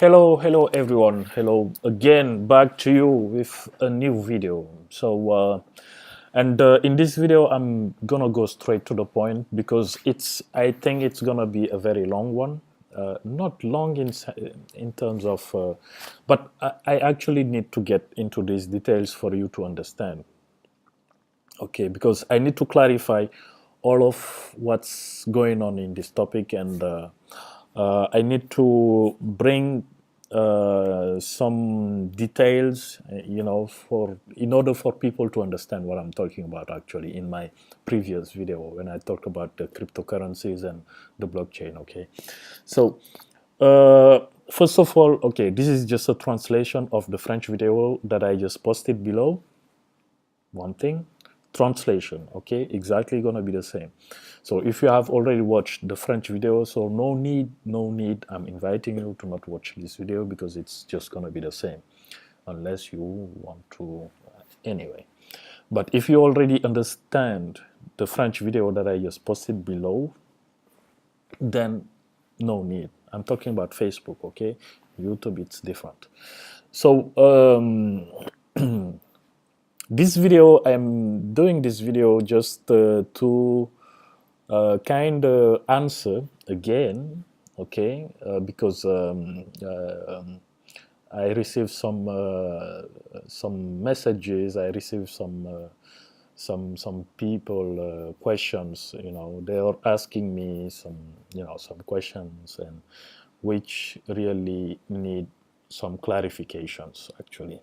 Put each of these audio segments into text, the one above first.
Hello everyone. Hello again, back to you with a new video. In this video, I'm gonna go straight to the point because I think it's gonna be a very long one. Not long in terms of, but I actually need to get into these details for you to understand. Okay, because I need to clarify all of what's going on in this topic, and I need to bring some details, for in order for people to understand what I'm talking about. Actually, in my previous video, when I talked about the cryptocurrencies and the blockchain. Okay, so first of all, okay, this is just a translation of the French video that I just posted below. One thing, translation, okay, exactly gonna be the same. So if you have already watched the French video, so no need, I'm inviting you to not watch this video because it's just gonna be the same unless you want to, anyway. But if you already understand the French video that I just posted below, then no need. I'm talking about Facebook, okay? YouTube, it's different. So this video, I'm doing this video just to kind of answer again, okay? Because I received some messages. I received some people questions. They are asking me some questions, and which really need some clarifications actually.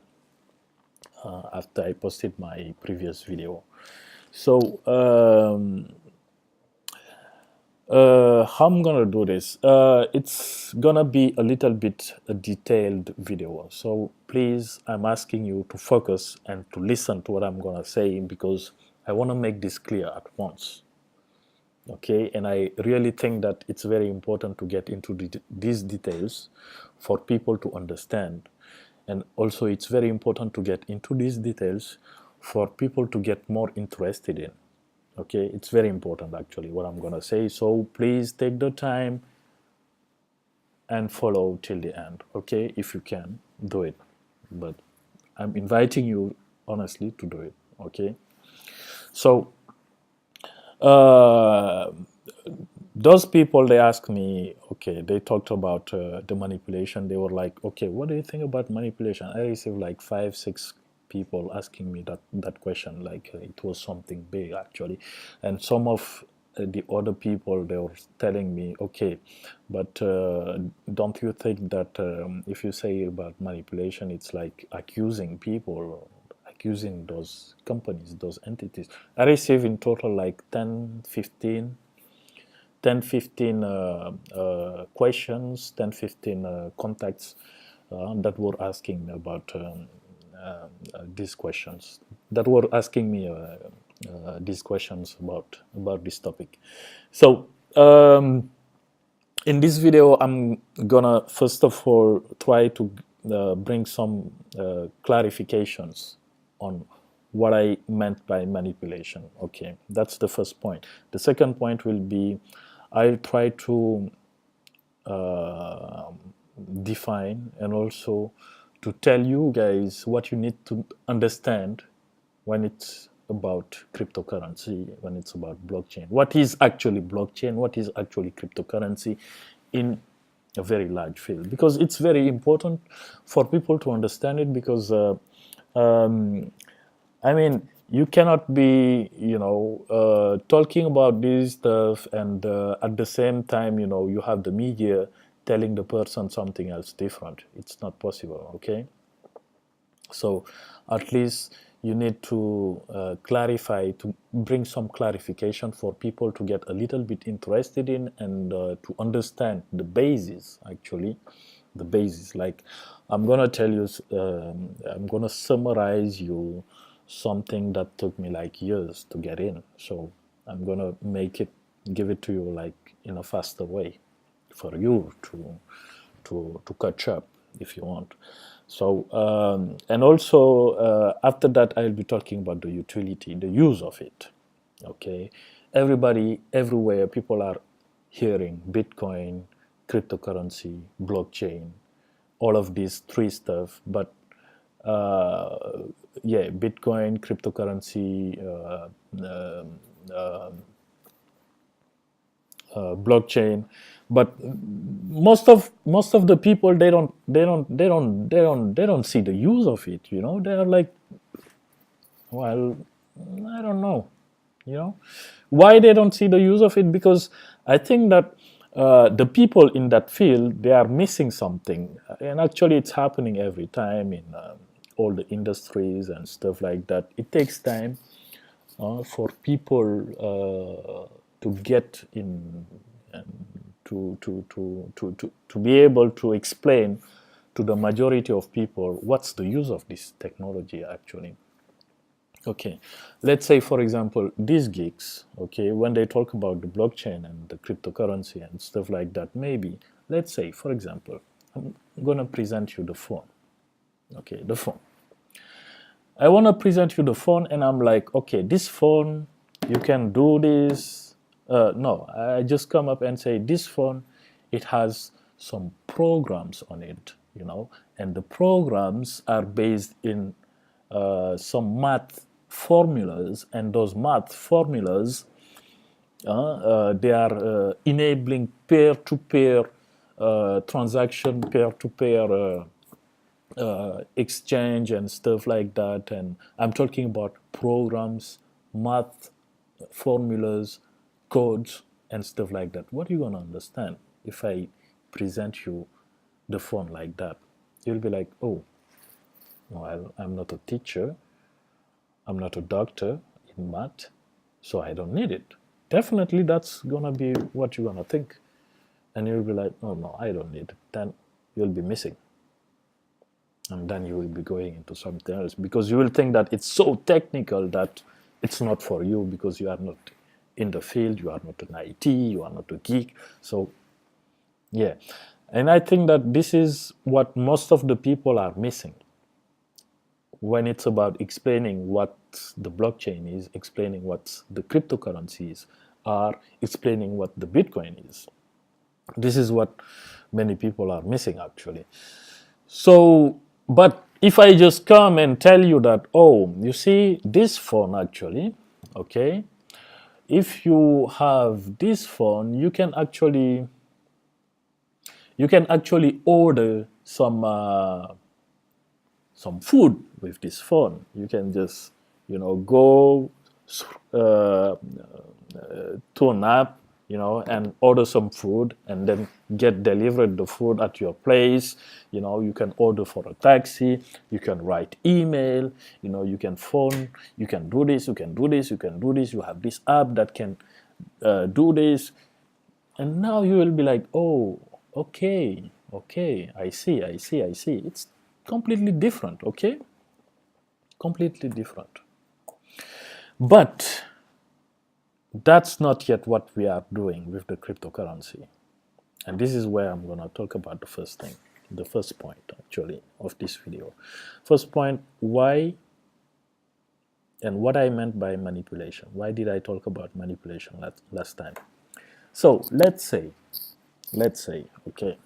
After I posted my previous video. So how I'm gonna do this? It's gonna be a little bit a detailed video. So please, I'm asking you to focus and to listen to what I'm gonna say because I wanna make this clear at once. Okay, and I really think that it's very important to get into these details for people to understand. And also it's very important to get into these details for people to get more interested in. Okay, it's very important actually what I'm gonna say. So please take the time and follow till the end. Okay, if you can, do it. But I'm inviting you honestly to do it. Okay, so those people, they asked me, okay, they talked about the manipulation. They were like, okay, what do you think about manipulation? I received like 5-6 people asking me that question, like it was something big actually. And some of the other people, they were telling me, okay, but don't you think that if you say about manipulation, it's like accusing people, accusing those companies, those entities? I received in total like 10-15 questions, 10-15 contacts that were asking me about these questions, that were asking me these questions about this topic. So in this video, I'm gonna first of all try to bring some clarifications on what I meant by manipulation. Okay, that's the first point. The second point will be, I'll try to define and also to tell you guys what you need to understand when it's about cryptocurrency, when it's about blockchain. What is actually blockchain? What is actually cryptocurrency in a very large field? Because it's very important for people to understand it, because I mean, you cannot be, talking about this stuff and at the same time, you have the media telling the person something else different. It's not possible, okay? So at least you need to clarify, to bring some clarification for people to get a little bit interested in and to understand the basis, actually. The basis. Like, I'm going to tell you, I'm going to summarize you something that took me like years to get in. So I'm going to give it to you like in a faster way for you to catch up if you want. So and also after that, I'll be talking about the utility, the use of it. Okay, everybody, everywhere, people are hearing Bitcoin, cryptocurrency, blockchain, all of these three stuff. But yeah, Bitcoin, cryptocurrency, blockchain. But most of the people, they don't see the use of it. They are like, well, I don't know. Why they don't see the use of it? Because I think that the people in that field, they are missing something, and actually it's happening every time in all the industries and stuff like that. It takes time for people to get in and to be able to explain to the majority of people what's the use of this technology actually. Okay, let's say, for example, these geeks, okay, when they talk about the blockchain and the cryptocurrency and stuff like that, maybe, let's say, for example, I'm going to present you the phone. Okay, the phone. I want to present you the phone, and I'm like, okay, this phone, you can do this. No, I just come up and say, this phone, it has some programs on it, and the programs are based in some math formulas, and those math formulas, they are enabling peer-to-peer transaction, peer-to-peer exchange and stuff like that. And I'm talking about programs, math formulas, codes, and stuff like that. What are you going to understand if I present you the phone like that? You'll be like, oh, well, I'm not a teacher, I'm not a doctor in math, so I don't need it. Definitely that's gonna be what you're gonna think. And you'll be like, oh no, I don't need it. Then you'll be missing. And then you will be going into something else, because you will think that it's so technical that it's not for you, because you are not in the field, you are not an IT, you are not a geek. So yeah. And I think that this is what most of the people are missing when it's about explaining what the blockchain is, explaining what the cryptocurrencies are, explaining what the Bitcoin is. This is what many people are missing actually. So, but if I just come and tell you that, oh, you see this phone actually, okay, if you have this phone, you can actually order some food with this phone. You can just, go to an app, and order some food, and then get delivered the food at your place. You can order for a taxi, you can write email, you can phone, you can do this, you can do this, you can do this. You have this app that can do this. And now you will be like, oh, okay, I see. It's completely different, okay? Completely different. But that's not yet what we are doing with the cryptocurrency. And this is where I'm going to talk about the first point actually of this video. First point, why and what I meant by manipulation. Why did I talk about manipulation last time? So let's say, okay,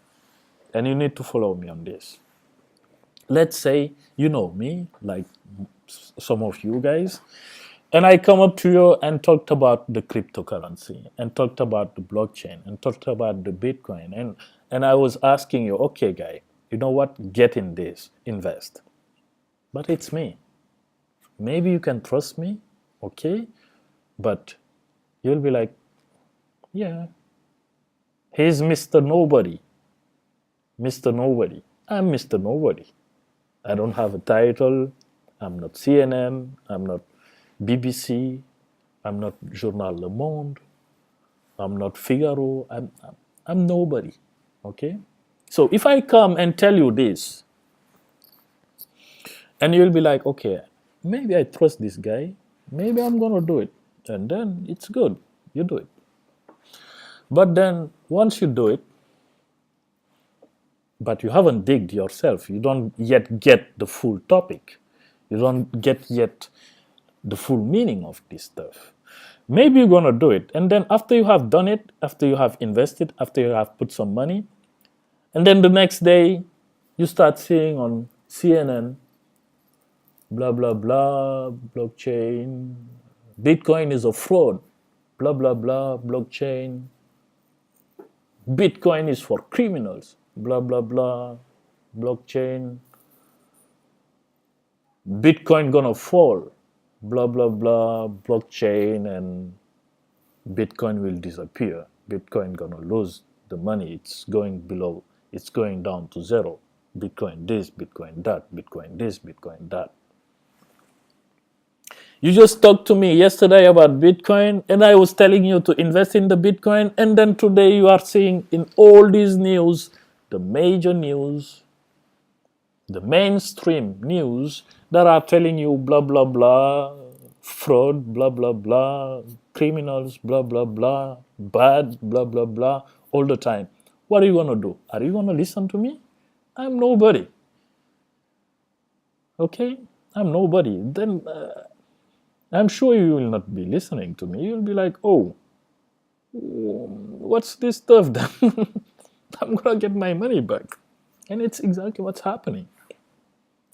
and you need to follow me on this. Let's say you know me, like some of you guys, and I come up to you and talked about the cryptocurrency, and talked about the blockchain, and talked about the Bitcoin, and I was asking you, okay, guy, you know what? Get in this, invest. But it's me. Maybe you can trust me, okay? But you'll be like, yeah, he's Mr. Nobody. Mr. Nobody. I'm Mr. Nobody. I don't have a title. I'm not CNN. I'm not BBC. I'm not Journal Le Monde. I'm not Figaro. I'm nobody. Okay? So if I come and tell you this, and you'll be like, okay, maybe I trust this guy. Maybe I'm going to do it. And then it's good. You do it. But then once you do it, but you haven't digged yourself, you don't yet get the full topic. You don't get yet the full meaning of this stuff. Maybe you're going to do it. And then after you have done it, after you have invested, after you have put some money, and then the next day, You start seeing on CNN, blah, blah, blah, blockchain, Bitcoin is a fraud, blah, blah, blah, blockchain, Bitcoin is for criminals, blah, blah, blah, blockchain, Bitcoin gonna fall, blah, blah, blah, blockchain, and Bitcoin will disappear. Bitcoin gonna lose the money. It's going below, it's going down to zero. Bitcoin this, Bitcoin that, Bitcoin this, Bitcoin that. You just talked to me yesterday about Bitcoin, and I was telling you to invest in the Bitcoin, and then today you are seeing in all these news, the major news, the mainstream news that are telling you blah blah blah, fraud, blah blah blah, criminals, blah blah blah, bad, blah blah blah, all the time. What are you gonna do? Are you gonna listen to me? I'm nobody. Okay, I'm nobody. Then I'm sure you will not be listening to me. You'll be like, oh, what's this stuff then? I'm gonna get my money back. And it's exactly what's happening.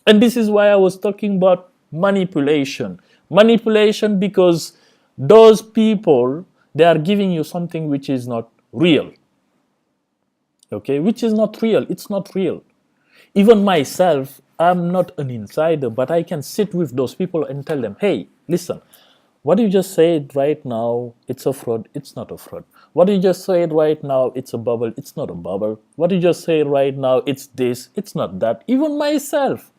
And this is why I was talking about manipulation. Manipulation because those people, they are giving you something which is not real. Okay, which is not real. It's not real. Even myself, I'm not an insider, but I can sit with those people and tell them, hey, listen, what you just said right now, it's a fraud, it's not a fraud. What you just said right now, it's a bubble, it's not a bubble. What you just said right now, it's this, it's not that. Even myself,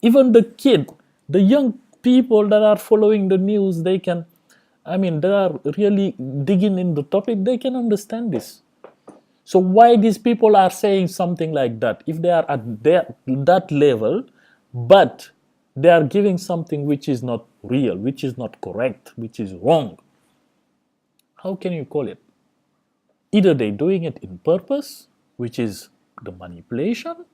even the kid, the young people that are following the news, they can, they are really digging in the topic, they can understand this. So why these people are saying something like that? If they are at that level, but they are giving something which is not real, which is not correct, which is wrong, how can you call it? Either they're doing it in purpose, which is the manipulation,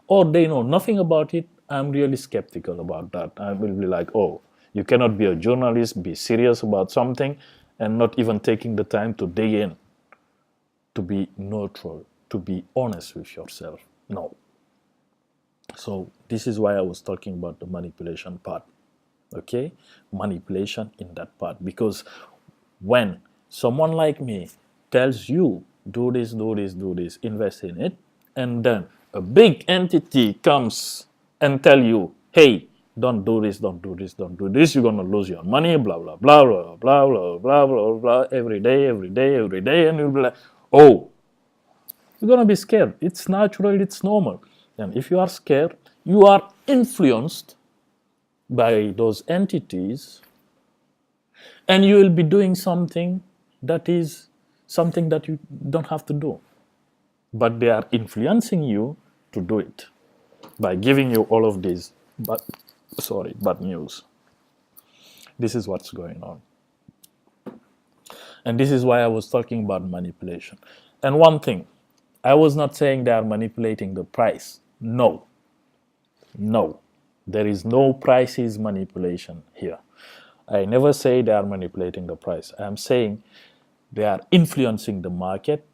or they know nothing about it. I'm really skeptical about that. I will be like, oh, you cannot be a journalist, be serious about something, and not even taking the time to dig in, to be neutral, to be honest with yourself. No. So this is why I was talking about the manipulation part. Okay? Manipulation in that part. Because when someone like me tells you, do this, do this, do this, invest in it, and then a big entity comes and tell you, hey, don't do this, don't do this, don't do this, you're going to lose your money, blah, blah, blah, blah, blah, blah, blah, blah, blah, every day, every day, every day, and you'll be like, oh, you're going to be scared. It's natural, it's normal. And if you are scared, you are influenced by those entities, and you will be doing something that is something that you don't have to do. But they are influencing you to do it by giving you all of these bad news. This is what's going on. And this is why I was talking about manipulation. And one thing, I was not saying they are manipulating the price. No. No. There is no prices manipulation here. I never say they are manipulating the price. I am saying they are influencing the market.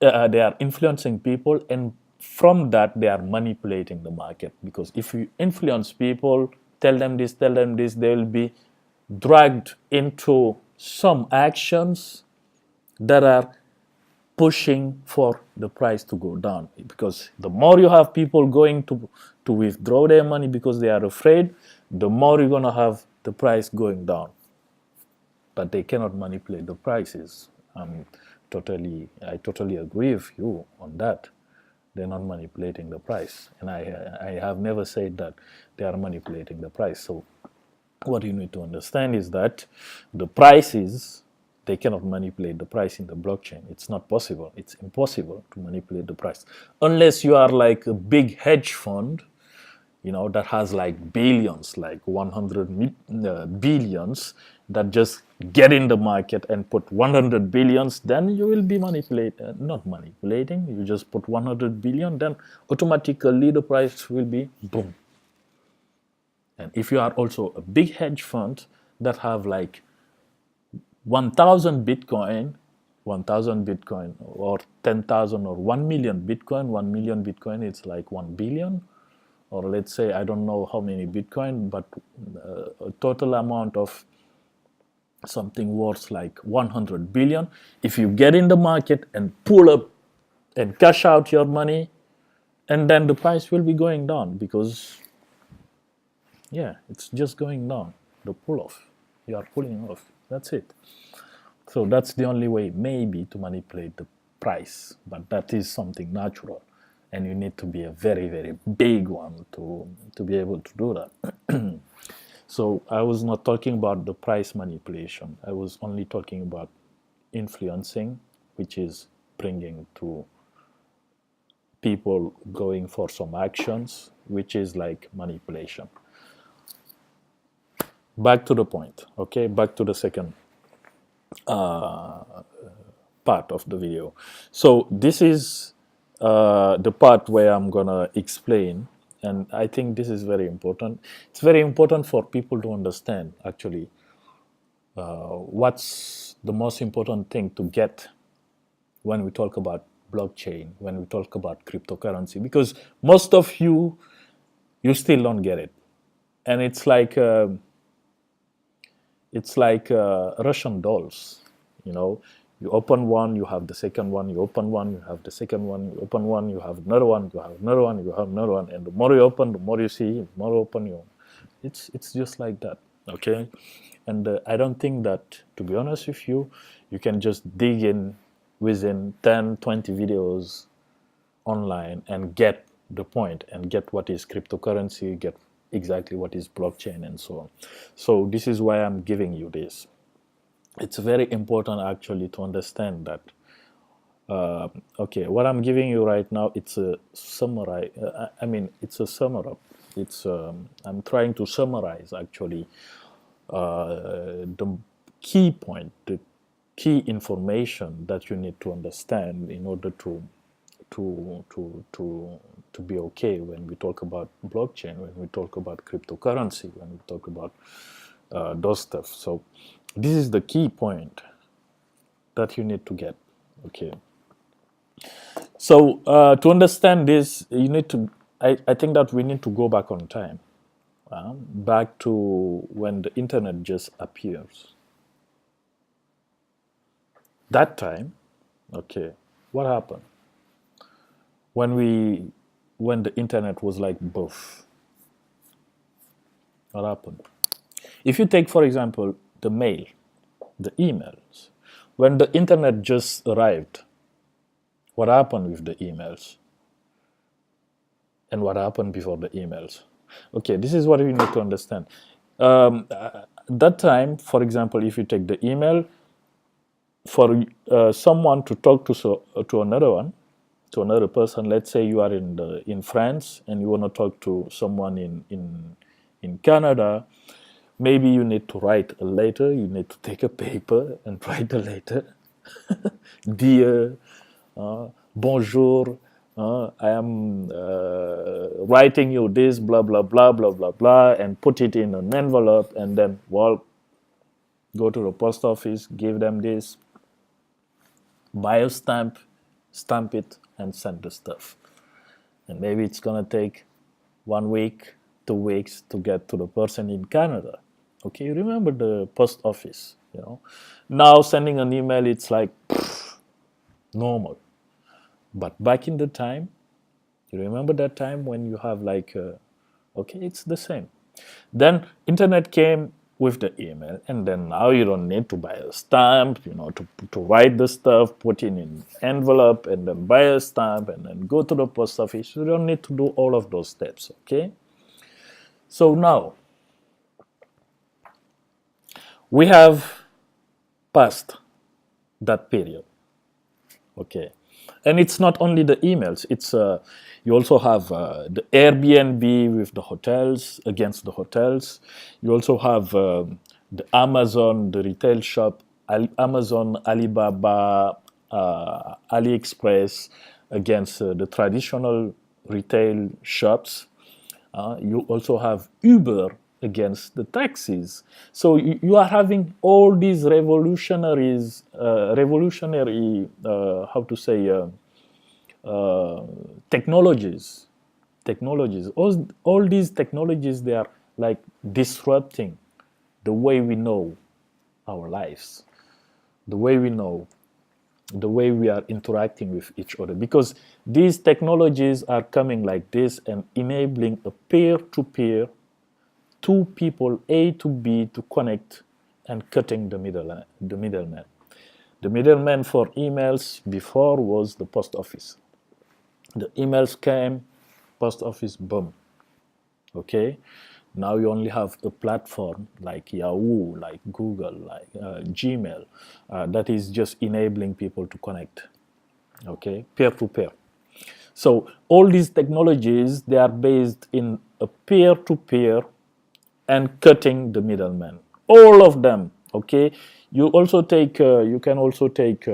They are influencing people, and from that, they are manipulating the market. Because if you influence people, tell them this, they will be dragged into some actions that are pushing for the price to go down. Because the more you have people going to withdraw their money because they are afraid, the more you're going to have the price going down. But they cannot manipulate the prices. I totally agree with you on that. They're not manipulating the price. And I have never said that they are manipulating the price. So what you need to understand is that the prices, they cannot manipulate the price in the blockchain. It's not possible. It's impossible to manipulate the price. Unless you are like a big hedge fund, that has like billions, like 100 billions, that just get in the market and put 100 billions, then you will be not manipulating. You just put 100 billion, then automatically the price will be boom. And if you are also a big hedge fund that have like 1,000 Bitcoin, 1,000 Bitcoin or 10,000 or 1 million Bitcoin. 1 million Bitcoin, it's like 1 billion. Or let's say, I don't know how many Bitcoin, but a total amount of something worth like 100 billion. If you get in the market and pull up and cash out your money, and then the price will be going down because, yeah, it's just going down. The pull off. You are pulling off. That's it. So that's the only way, maybe, to manipulate the price. But that is something natural. And you need to be a very, very big one to be able to do that. So I was not talking about the price manipulation. I was only talking about influencing, which is bringing to people going for some actions, which is like manipulation. Back to the point, okay? Back to the second part of the video. So this is the part where I'm gonna explain, and I think this is very important. It's very important for people to understand, actually, what's the most important thing to get when we talk about blockchain, when we talk about cryptocurrency, because most of you still don't get it. And it's like Russian dolls, you know. You open one, you have the second one. You open one, you have the second one. You open one, you have another one. You have another one. You have another one. And the more you open, the more you see. The more you open, it's just like that, okay? And I don't think that, to be honest with you, you can just dig in within 10, 20 videos online and get the point and get what is cryptocurrency, get exactly what is blockchain, and so on. So this is why I'm giving you this. It's very important, actually, to understand that. Okay, what I'm giving you right now, it's a summary. It's a sum up. It's I'm trying to summarize, actually, the key point, the key information that you need to understand in order to be okay when we talk about blockchain, when we talk about cryptocurrency, when we talk about those stuff. So this is the key point that you need to get, okay? So to understand this, you need to, I think that we need to go back on time, back to when the internet just appears. That time, okay, what happened? When the internet was like both, what happened? If you take, for example, the mail, the emails, when the internet just arrived, what happened with the emails? And what happened before the emails? Okay, this is what you need to understand. That time, for example, if you take the email, for someone to talk to another one, to another person, let's say you are in France and you want to talk to someone in Canada, maybe you need to write a letter. You need to take a paper and write a letter. Dear, bonjour, I am writing you this, blah, blah, blah, blah, blah, blah, and put it in an envelope, and then, well, go to the post office, give them this, buy a stamp, stamp it, and send the stuff. And maybe it's going to take 1 week, 2 weeks to get to the person in Canada. Okay, you remember the post office, you know. Now sending an email, it's like normal. But back in the time, you remember that time when you have like, okay, it's the same. Then internet came with the email, and then now you don't need to buy a stamp, you know, to write the stuff, put in an envelope, and then buy a stamp, and then go to the post office. You don't need to do all of those steps, okay? So now, we have passed that period, okay? And it's not only the emails, it's you also have the Airbnb with the hotels, against the hotels. You also have the Amazon, the retail shop, Amazon, Alibaba, AliExpress against the traditional retail shops. You also have Uber against the taxes. So you are having all these revolutionary, how to say, technologies. All these technologies, they are like disrupting the way we know our lives, the way we know, the way we are interacting with each other. Because these technologies are coming like this and enabling a peer-to-peer, two people, A to B, to connect and cutting the middleman. The middleman for emails before was the post office. The emails came, post office, boom. Okay? Now you only have a platform like Yahoo, like Google, like Gmail, that is just enabling people to connect. Okay? Peer to peer. So all these technologies, they are based in a peer to peer and cutting the middleman. All of them. Okay? You can also take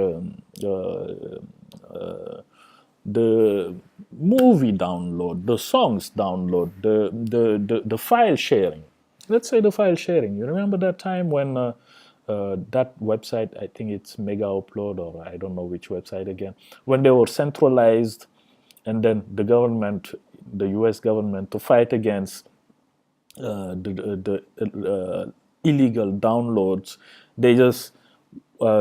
the movie download, the songs download, the file sharing. Let's say the file sharing. You remember that time when that website, I think it's Mega Upload, or I don't know which website again, when they were centralized, and then the government, the US government, to fight against the illegal downloads, they just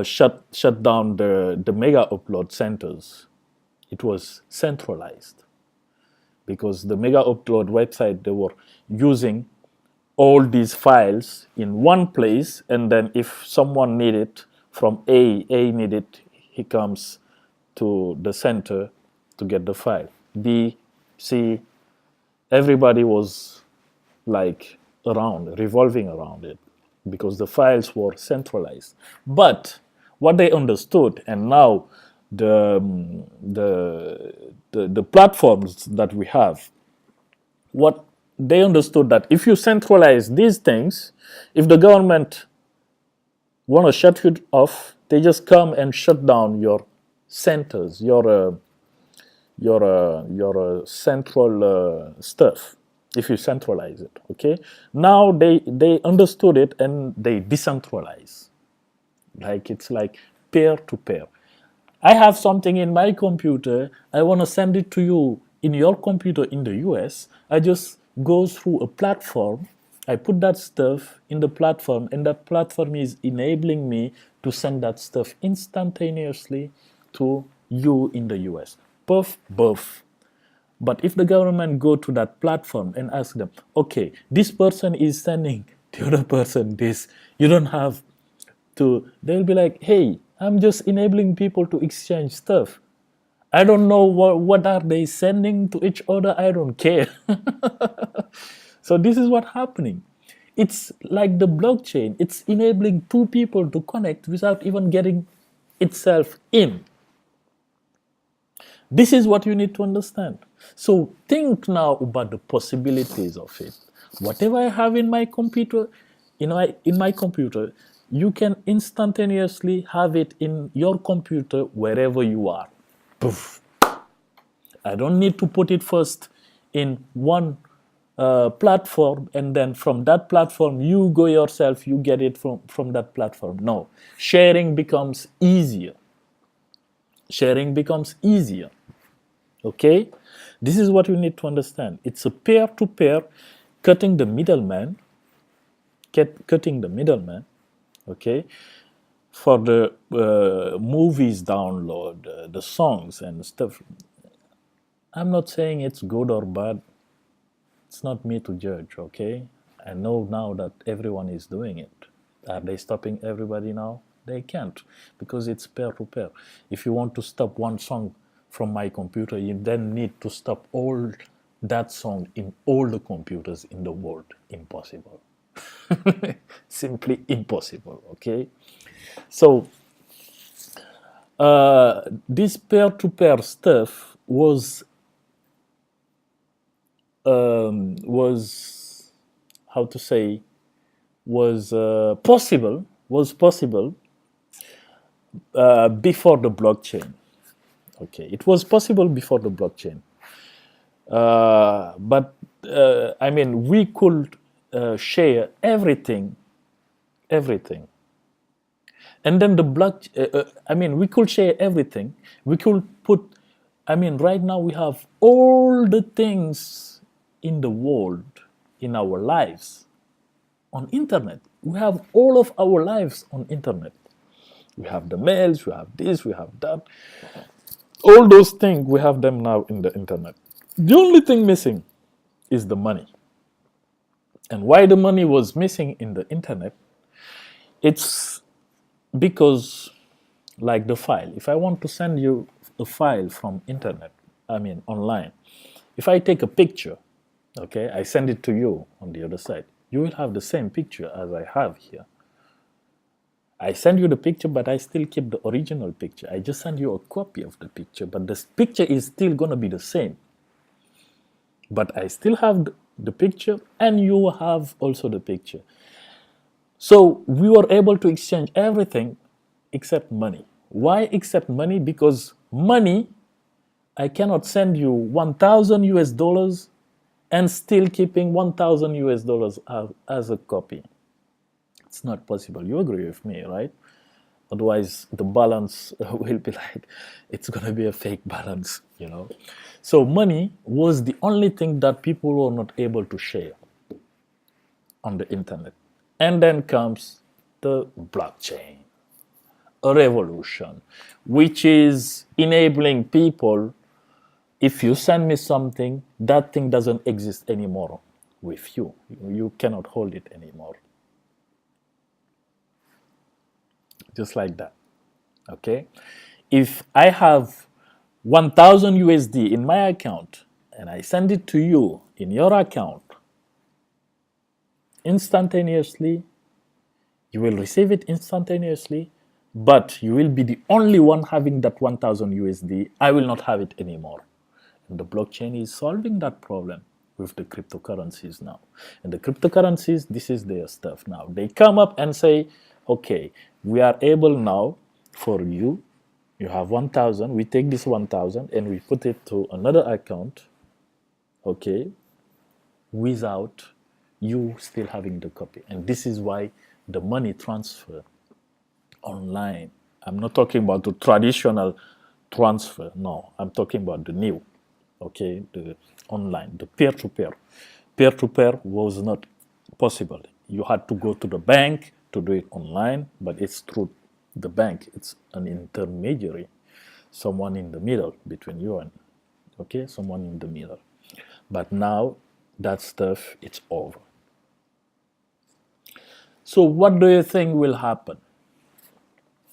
shut down the Mega Upload centers. It was centralized because the Mega Upload website, they were using all these files in one place, and then if someone need it from A need it, he comes to the center to get the file. B, C, everybody was like revolving around it, because the files were centralized. But what they understood, and now the platforms that we have, what they understood, that if you centralize these things, if the government want to shut you off, they just come and shut down your centers, your central stuff, if you centralize it. Okay, now they understood it and they decentralize. Like, it's like peer to peer. I have something in my computer, I want to send it to you in your computer in the US. I just go through a platform, I put that stuff in the platform, and that platform is enabling me to send that stuff instantaneously to you in the US. Puff, buff. But if the government go to that platform and ask them, okay, this person is sending the other person this, you don't have to, they'll be like, hey, I'm just enabling people to exchange stuff. I don't know what are they sending to each other. I don't care. So this is what's happening. It's like the blockchain. It's enabling two people to connect without even getting itself in. This is what you need to understand. So think now about the possibilities of it. Whatever I have in my computer, in my computer, you can instantaneously have it in your computer wherever you are. Poof. I don't need to put it first in one platform, and then from that platform you go yourself, you get it from that platform. No, sharing becomes easier. Sharing becomes easier. Okay, this is what you need to understand. It's a peer-to-peer, cutting the middleman. Okay, for the movies download, the songs and stuff. I'm not saying it's good or bad. It's not me to judge, okay? I know now that everyone is doing it. Are they stopping everybody now? They can't, because it's peer-to-peer. If you want to stop one song from my computer, you then need to stop all that song in all the computers in the world. Impossible. Simply impossible, okay? So this peer-to-peer stuff was how to say, was possible before the blockchain. Okay, it was possible before the blockchain, but I mean, we could share everything, everything. And then the block, I mean, we could share everything. We could put, I mean, right now we have all the things in the world, in our lives, on internet. We have all of our lives on internet. We have the mails, we have this, we have that. All those things, we have them now in the internet. The only thing missing is the money. And why the money was missing in the internet, it's because, like the file, if I want to send you a file from internet, I mean online, if I take a picture, okay, I send it to you on the other side, you will have the same picture as I have here. I send you the picture, but I still keep the original picture. I just send you a copy of the picture, but the picture is still going to be the same. But I still have the picture, and you have also the picture. So we were able to exchange everything except money. Why except money? Because money, I cannot send you 1,000 US dollars and still keeping 1,000 US dollars as a copy. It's not possible. You agree with me, right? Otherwise, the balance will be like, it's going to be a fake balance, you know. So money was the only thing that people were not able to share on the internet. And then comes the blockchain, a revolution, which is enabling people, if you send me something, that thing doesn't exist anymore with you. You cannot hold it anymore. Just like that. Okay? If I have 1,000 USD in my account and I send it to you in your account, instantaneously, you will receive it instantaneously, but you will be the only one having that 1,000 USD. I will not have it anymore. And the blockchain is solving that problem with the cryptocurrencies now. And the cryptocurrencies, this is their stuff now. They come up and say, okay, we are able now for you, you have 1,000, we take this 1,000 and we put it to another account, okay, without you still having the copy. And this is why the money transfer online, I'm not talking about the traditional transfer, no, I'm talking about the new, okay, the online, the peer-to-peer. Peer-to-peer was not possible. You had to go to the bank to do it online, but it's through the bank. It's an intermediary, someone in the middle between you and, okay, someone in the middle. But now that stuff, it's over. So what do you think will happen?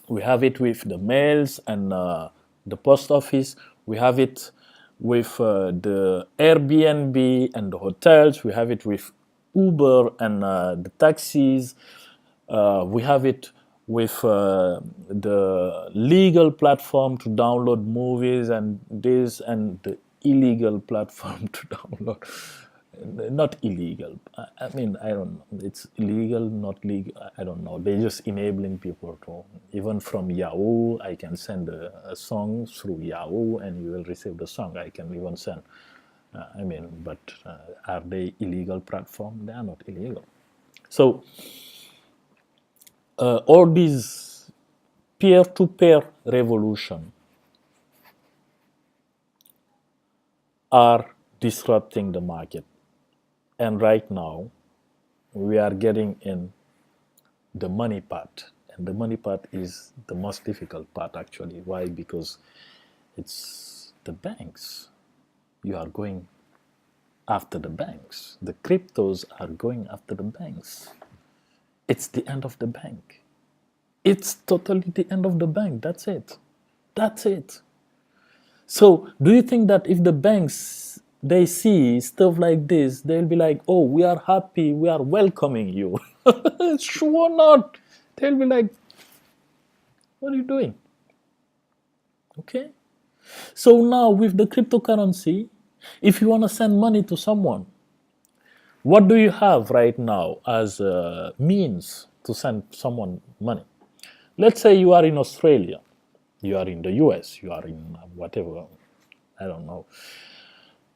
We have it with the mails and the post office. We have it with the Airbnb and the hotels. We have it with Uber and the taxis. We have it with the legal platform to download movies and this, and the illegal platform to download. Not illegal. I mean, I don't know. It's illegal, not legal. I don't know. They're just enabling people to, even from Yahoo, I can send a song through Yahoo and you will receive the song. I can even send. But are they illegal platform? They are not illegal. So all these peer-to-peer revolution are disrupting the market. And right now, we are getting in the money part. And the money part is the most difficult part, actually. Why? Because it's the banks. You are going after the banks. The cryptos are going after the banks. It's the end of the bank. It's totally the end of the bank. That's it. That's it. So, do you think that if the banks, they see stuff like this, they'll be like, oh, we are happy, we are welcoming you? Sure not. They'll be like, what are you doing? Okay? So now with the cryptocurrency, if you want to send money to someone, what do you have right now as a means to send someone money? Let's say you are in Australia, you are in the US, you are in whatever, I don't know.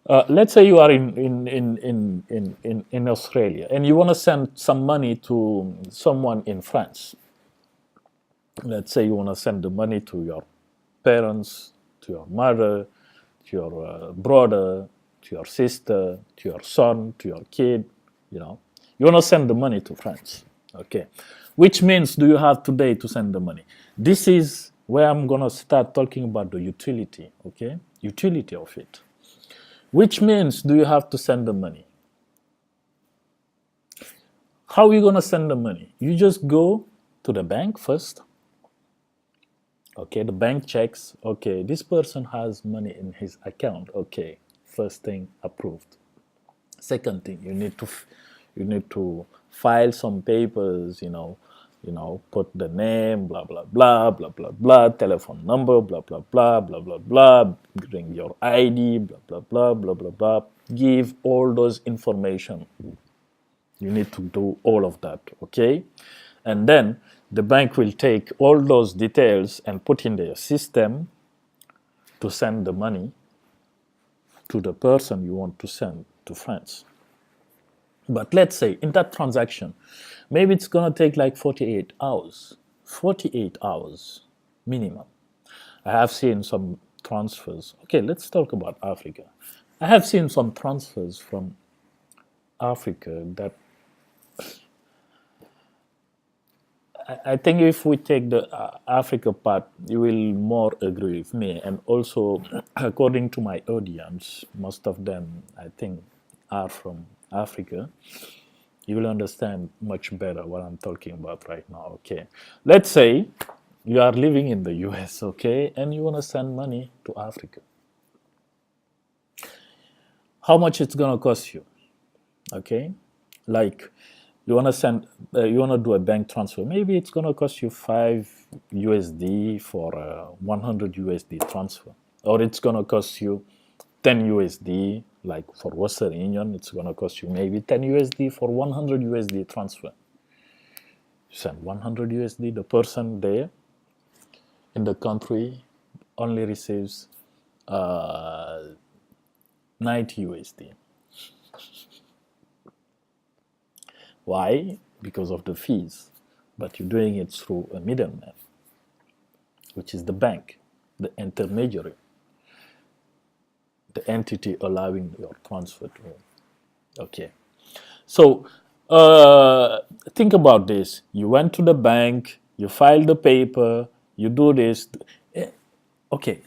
Let's say you are in Australia and you want to send some money to someone in France. Let's say you want to send the money to your parents, to your mother, to your brother, to your sister, to your son, to your kid. You know, you want to send the money to France. Okay, which means do you have today to send the money? This is where I'm gonna start talking about the utility. Okay, utility of it. Which means do you have to send the money? How are you gonna send the money? You just go to the bank first. Okay, the bank checks. Okay, this person has money in his account. Okay, first thing approved. Second thing, you need to file some papers. Put the name, blah blah blah, blah blah blah, telephone number, blah blah blah, blah blah blah. Bring your ID, blah blah blah, blah blah blah. Give all those information. You need to do all of that, okay? And then the bank will take all those details and put in their system to send the money to the person you want to send to France. But let's say in that transaction, maybe it's going to take like 48 hours. 48 hours minimum. I have seen some transfers. Okay, let's talk about Africa. I have seen some transfers from Africa that I think if we take the Africa part, you will more agree with me. And also, according to my audience, most of them, I think, are from Africa. You will understand much better what I'm talking about right now. Okay. Let's say you are living in the US, okay, and you want to send money to Africa. How much it's going to cost you? Okay. Like, you want to do a bank transfer, maybe it's going to cost you 5 USD for a 100 USD transfer, or it's going to cost you 10 USD. Like for Western Union, it's going to cost you maybe 10 USD for 100 USD transfer. You send 100 USD, the person there in the country only receives 90 USD. Why? Because of the fees. But you're doing it through a middleman, which is the bank, the intermediary, the entity allowing your transfer to. Okay. So think about this. You went to the bank, you filed the paper, you do this. Okay.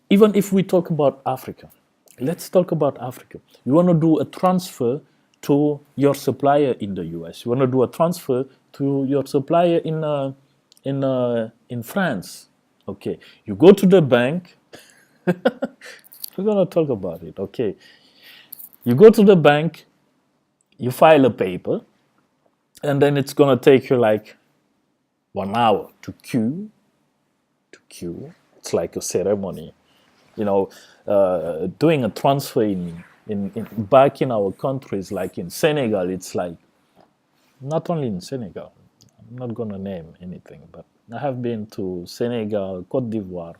Even if we talk about Africa, let's talk about Africa. You want to do a transfer to your supplier in the US. You want to do a transfer to your supplier in France. Okay, you go to the bank. We're gonna talk about it. Okay, you go to the bank, you file a paper, and then it's gonna take you like 1 hour to queue. It's like a ceremony. Doing a transfer in back in our countries, like in Senegal, it's like, not only in Senegal, I'm not going to name anything, but I have been to Senegal, Cote d'Ivoire,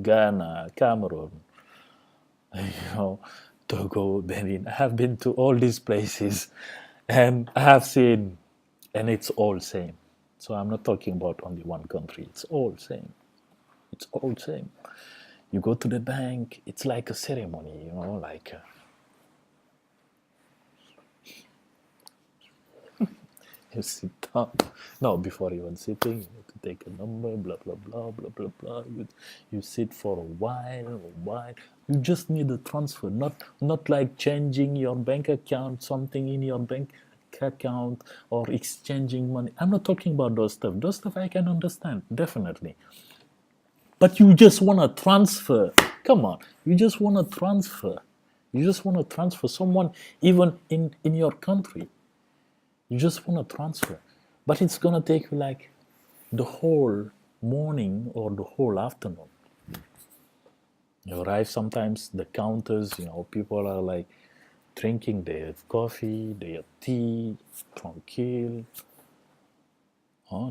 Ghana, Cameroon, Togo, Benin. I have been to all these places and I have seen, and it's all same. So I'm not talking about only one country, it's all same. It's all same. You go to the bank, it's like a ceremony, like you sit down. No, before even sitting, you need to take a number, blah, blah, blah, blah, blah, blah. You sit for a while. You just need a transfer, not like changing your bank account, something in your bank account, or exchanging money. I'm not talking about those stuff. Those stuff I can understand, definitely. But you just want to transfer. Come on. You just want to transfer. You just want to transfer someone even in your country. You just want to transfer. But it's going to take you like the whole morning or the whole afternoon. You arrive sometimes, the counters, people are like drinking their coffee, their tea, tranquil,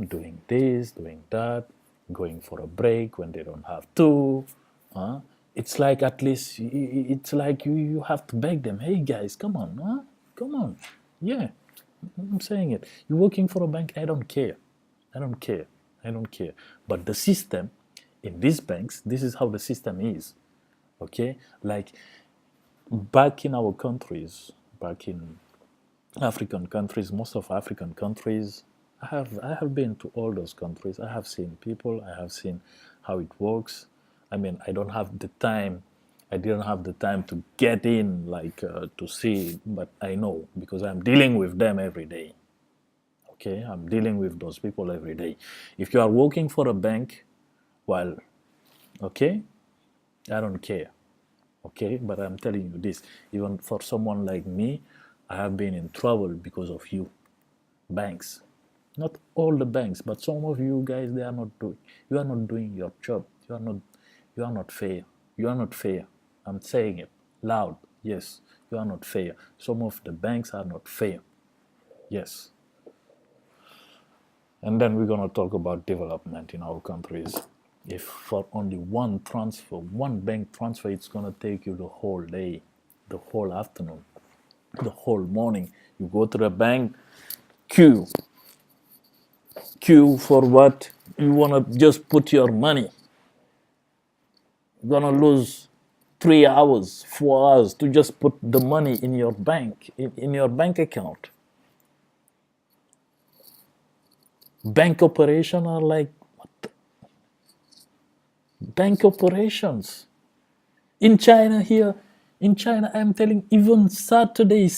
doing this, doing that, going for a break when they don't have to. It's like at least it's like you have to beg them. Hey guys, come on, huh? Come on. Yeah, I'm saying it. You're working for a bank. I don't care. I don't care. I don't care. But the system in these banks, this is how the system is. Okay, like back in our countries, back in African countries, most of African countries, I have been to all those countries. I have seen people. I have seen how it works. I mean, I don't have the time. I didn't have the time to get in, like to see, but I know because I'm dealing with them every day. Okay, I'm dealing with those people every day. If you are working for a bank, well, okay, I don't care. Okay, but I'm telling you this, even for someone like me, I have been in trouble because of you, banks. Not all the banks, but some of you guys, they are not doing, you are not doing your job. You are not fair. You are not fair. I'm saying it loud. Yes, you are not fair. Some of the banks are not fair. Yes. And then we're going to talk about development in our countries. If for only one transfer, one bank transfer, it's going to take you the whole day, the whole afternoon, the whole morning. You go to the bank, queue. Queue for what? You want to just put your money. You're going to lose 3 hours, 4 hours to just put the money in your bank, in your bank account. Bank operation are like bank operations. In China here, in China, I'm telling even Saturday and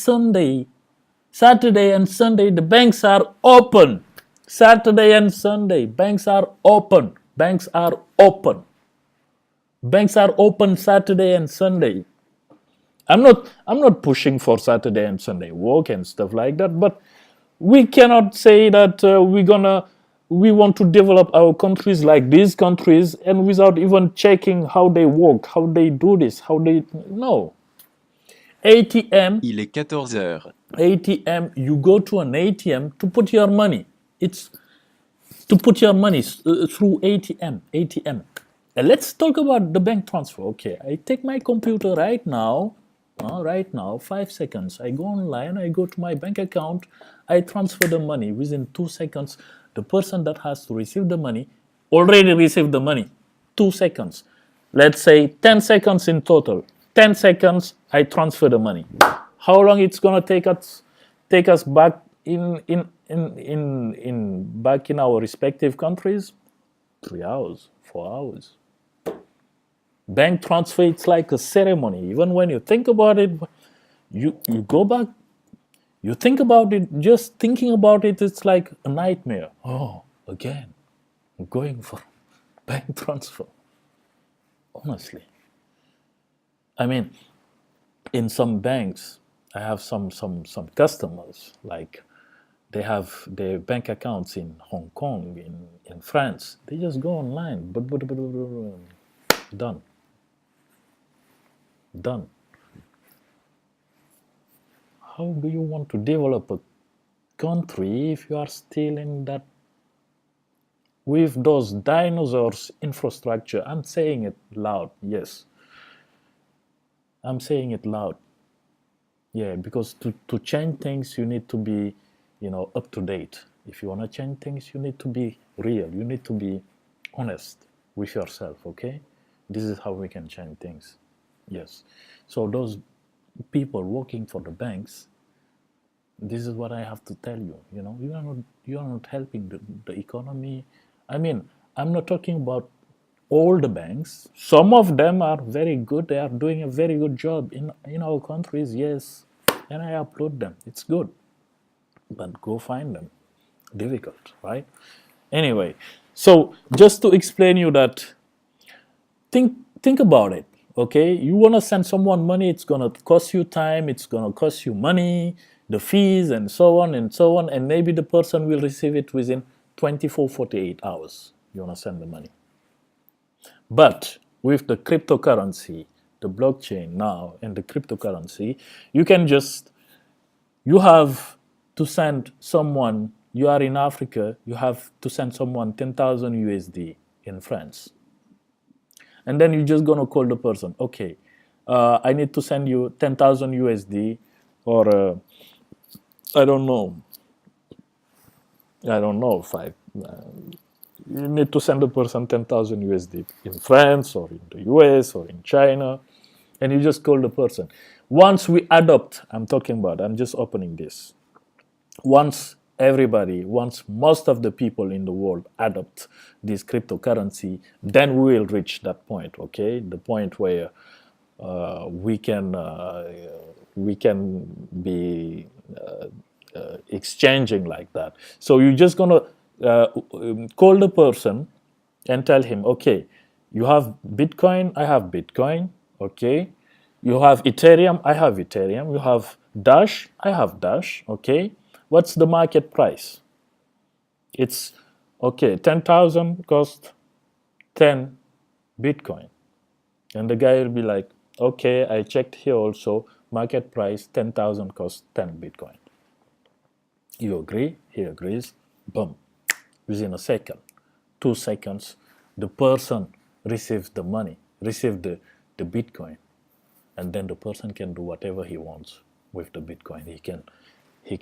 Sunday, the banks are open. Saturday and Sunday, banks are open. Banks are open. Banks are open Saturday and Sunday. I'm not pushing for Saturday and Sunday work and stuff like that, but we cannot say that we want to develop our countries like these countries and without even checking how they work, how they do this, how they no. ATM. Il est 14 heures. ATM. You go to an ATM to put your money. It's to put your money through ATM. ATM. And let's talk about the bank transfer. Okay, I take my computer right now. Right now, 5 seconds. I go online, I go to my bank account, I transfer the money. Within 2 seconds, the person that has to receive the money already received the money. 2 seconds. Let's say 10 seconds in total. 10 seconds, I transfer the money. How long it's gonna take us back back in our respective countries? 3 hours, 4 hours. Bank transfer, it's like a ceremony. Even when you think about it, you go back, you think about it, just thinking about it, it's like a nightmare. Oh, again, I'm going for bank transfer. Honestly. I mean, in some banks, I have some customers, like they have their bank accounts in Hong Kong, in France. They just go online, but done. Done. How do you want to develop a country if you are still in that with those dinosaurs infrastructure? I'm saying it loud. Yes, I'm saying it loud. Yeah, because to change things, you need to be, up to date. If you want to change things, you need to be real. You need to be honest with yourself. Okay, this is how we can change things. Yes. So those people working for the banks, this is what I have to tell you. You are not helping the economy. I mean, I'm not talking about all the banks. Some of them are very good. They are doing a very good job in our countries. Yes, and I applaud them. It's good, but go find them. Difficult, right? Anyway, so just to explain you that, think about it. Okay, you want to send someone money, it's going to cost you time, it's going to cost you money, the fees, and so on and so on, and maybe the person will receive it within 24 48 hours. You want to send the money. But with the cryptocurrency, the blockchain now, and the cryptocurrency, you have to send someone, you are in Africa, you have to send someone 10,000 USD in France. And then you're just gonna call the person, okay, I need to send you 10,000 USD, or I don't know, five. You need to send the person 10,000 USD in France or in the US or in China, and you just call the person. Once we adopt, I'm just opening this. Once most of the people in the world adopt this cryptocurrency, then we will reach that point, okay? The point where we can be exchanging like that. So you're just gonna call the person and tell him, okay, you have Bitcoin, I have Bitcoin, okay. You have Ethereum, I have Ethereum. You have Dash, I have Dash, okay. What's the market price? It's okay, 10,000 cost 10 Bitcoin. And the guy will be like, okay, I checked here also, market price 10,000 cost 10 Bitcoin. You agree? He agrees. Boom. Within a second, 2 seconds, the person receives the money, receives the Bitcoin. And then the person can do whatever he wants with the Bitcoin. He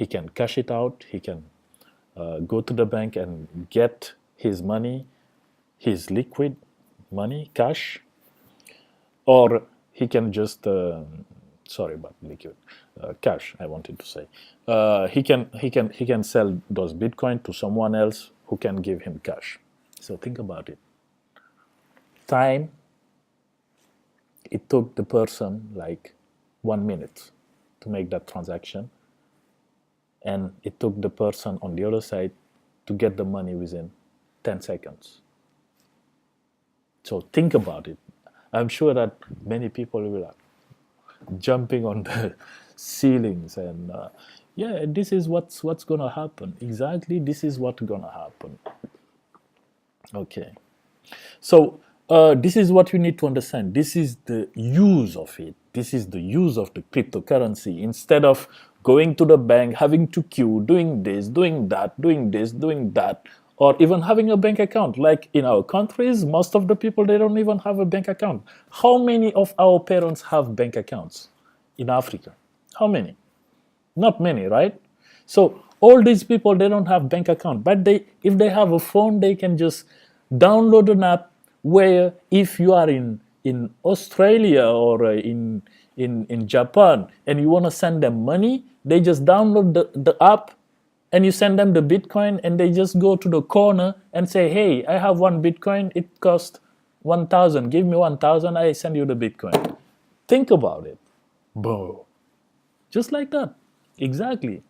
can cash it out. He can go to the bank and get his money, his liquid money, cash, or he can just sorry about liquid, cash. I wanted to say he can sell those Bitcoin to someone else who can give him cash. So think about it. Time. It took the person like 1 minute to make that transaction, and it took the person on the other side to get the money within 10 seconds. So think about it. I'm sure that many people will be jumping on the ceilings and yeah, this is what's gonna happen. Exactly, this is what's gonna happen. Okay. So this is what you need to understand. This is the use of it. This is the use of the cryptocurrency. Instead of going to the bank, having to queue, doing this, doing that, doing this, doing that, or even having a bank account. Like in our countries, most of the people, they don't even have a bank account. How many of our parents have bank accounts in Africa? How many? Not many, right? So all these people, they don't have bank account, but if they have a phone, they can just download an app where if you are in Australia or in Japan and you want to send them money, they just download the app and you send them the Bitcoin, and they just go to the corner and say, hey, I have one Bitcoin, it costs 1,000, give me 1,000, I send you the Bitcoin. Think about it. Boom. Just like that. Exactly.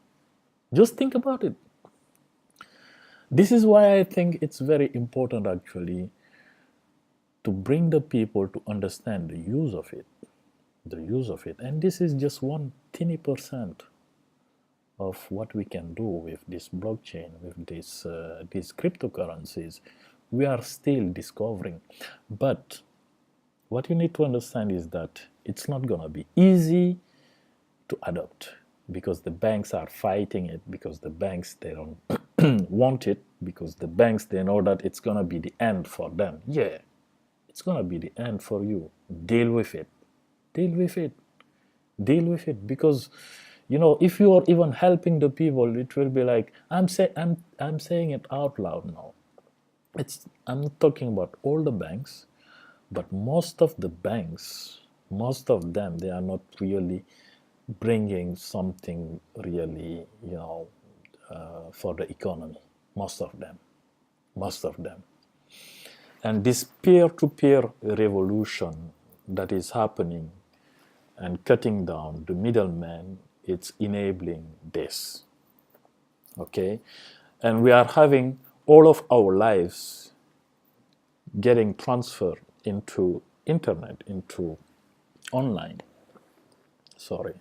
Just think about it. This is why I think it's very important actually to bring the people to understand the use of it. The use of it. And this is just one teeny percent of what we can do with this blockchain, with these cryptocurrencies. We are still discovering. But what you need to understand is that it's not going to be easy to adopt, because the banks are fighting it, because the banks, they don't want it, because the banks, they know that it's going to be the end for them. Yeah, it's going to be the end for you. Deal with it. Deal with it. Deal with it. Because if you are even helping the people, it will be like, I'm saying it out loud now. I'm not talking about all the banks, but most of the banks, most of them, they are not really bringing something really, for the economy. Most of them. And this peer-to-peer revolution that is happening and cutting down the middleman, it's enabling this. Okay? And we are having all of our lives getting transferred into internet, into online. Sorry.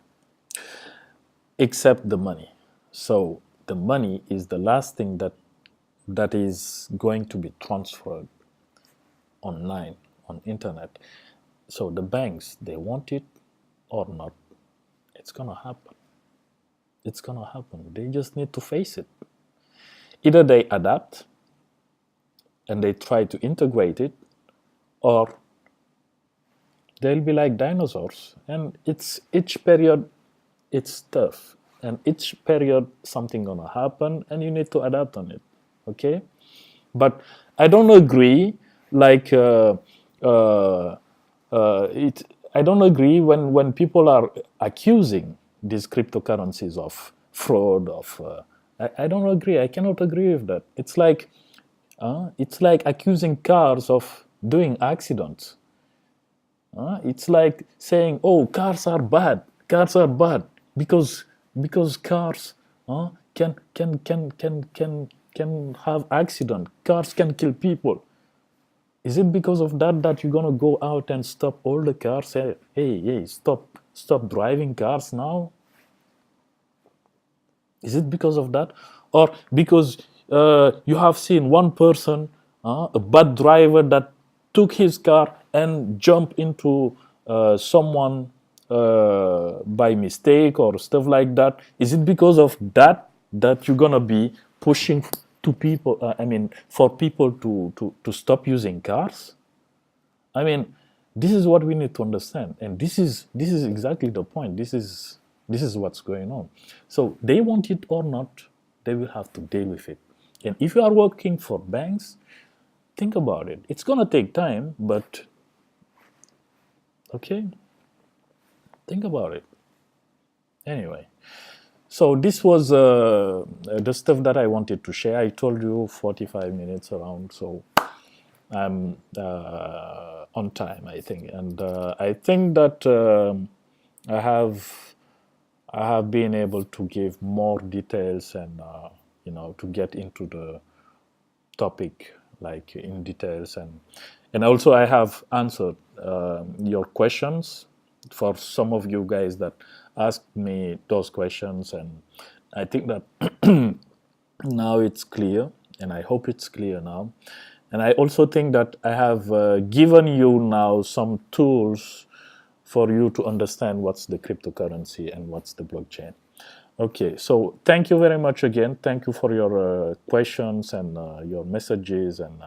Except the money. So the money is the last thing that is going to be transferred online, on internet. So the banks, they want it or not, it's gonna happen. It's gonna happen. They just need to face it. Either they adapt and they try to integrate it, or they'll be like dinosaurs. And it's each period, it's tough, and each period something gonna happen, and you need to adapt on it. Okay, but I don't agree. Like it. I don't agree when people are accusing these cryptocurrencies of fraud. I don't agree. I cannot agree with that. It's like accusing cars of doing accidents. It's like saying, "Oh, cars are bad. Cars are bad because cars can have accident. Cars can kill people. Is it because of that that you're gonna go out and stop all the cars? Say, hey, stop driving cars now. Is it because of that, or because you have seen one person, a bad driver that took his car and jumped into someone by mistake or stuff like that? Is it because of that that you're gonna be pushing to people? I mean, for people to stop using cars? I mean, this is what we need to understand, and this is exactly the point. This is what's going on. So they want it or not, they will have to deal with it. And if you are working for banks, think about it. It's gonna take time, but okay, think about it. Anyway, so this was the stuff that I wanted to share. I told you 45 minutes around, so I'm on time, I think, and I think that I have been able to give more details and to get into the topic like in details, and also I have answered your questions for some of you guys that asked me those questions, and I think that now it's clear, and I hope it's clear now. And I also think that I have given you now some tools for you to understand what's the cryptocurrency and what's the blockchain. Okay, so thank you very much again. Thank you for your questions and your messages and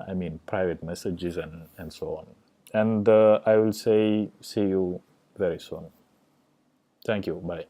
I mean private messages and so on. And I will say see you very soon. Thank you. Bye.